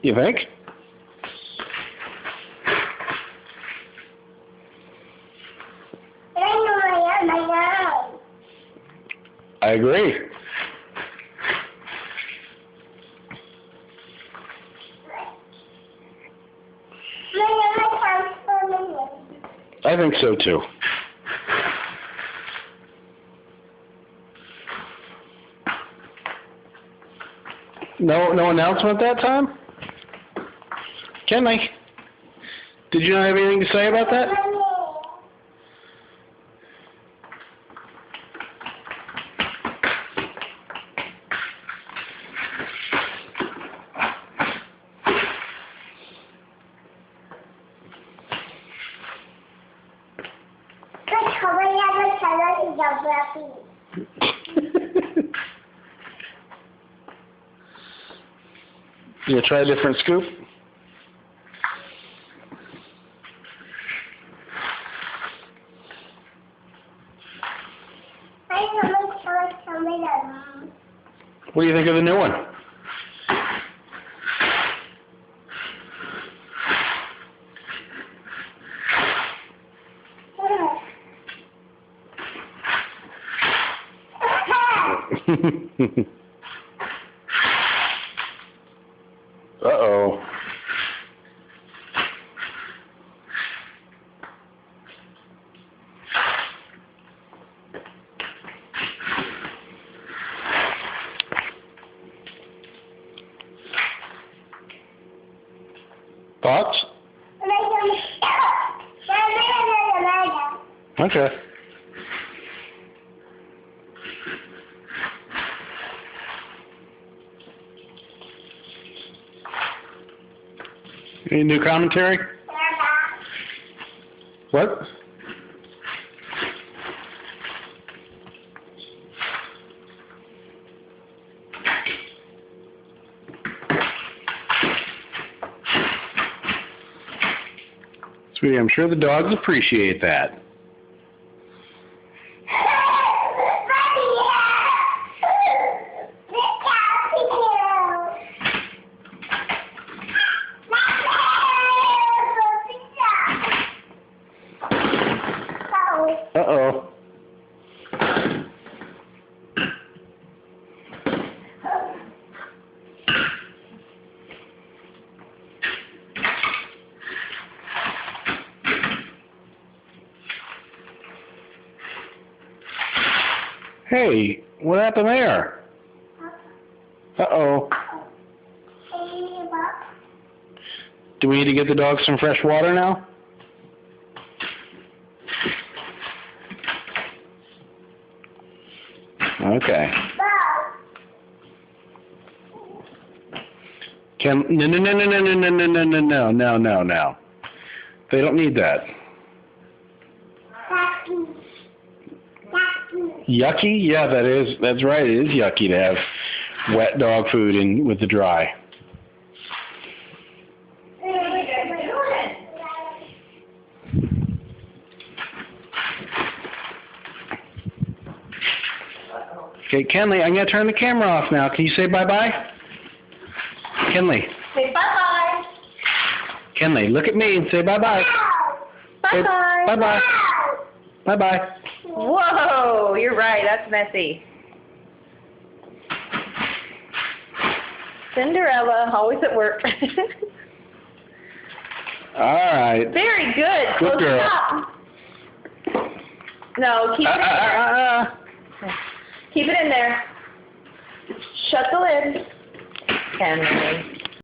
You think? I agree. I think so too. No announcement that time? Kenley, did you not have anything to say about that? You try a different scoop? What do you think of the new one? Uh-oh. Thoughts? Okay. Any new commentary? What? Sweetie, I'm sure the dogs appreciate that. Uh-oh. Hey, what happened there? Uh-oh. Do we need to get the dogs some fresh water now? Okay. No. They don't need that. Yucky? Yeah, that's right. It is yucky to have wet dog food in with the dry. Okay, Kenley, I'm going to turn the camera off now. Can you say bye-bye? Kenley. Say bye-bye. Kenley, look at me and say bye-bye. Bye-bye. Bye-bye. Bye-bye. Whoa, you're right. That's messy. Cinderella, always at work. All right. Very good. Good girl. Stop. No, keep it in there. Keep it in there. Shut the lid. Kenley.